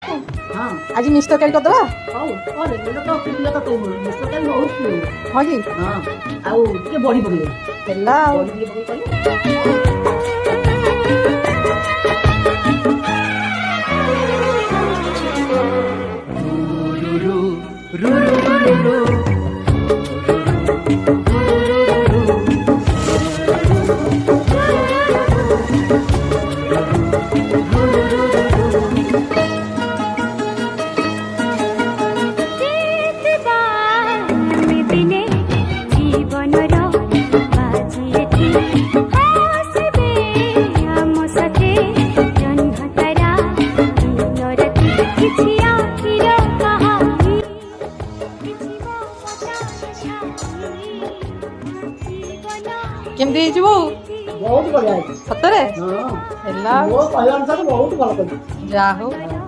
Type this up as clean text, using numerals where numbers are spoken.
हाँ आज मिक्स तरकारी करदबा हौ अरे तो पिला तो तुम मिस्टर बहुत प्रिय हाँ कि हाँ आउ के बड़ी पकड़े ହେଲା ଆଉ बड़ी के पकड़े କେମିତି ହେଇଛି ବୋଉ बहुत बढ़िया है ସତରେ हाँ ହେଲା ଆଉ वो कहला अनुसार बहुत भल कर ଯାହା ହଉ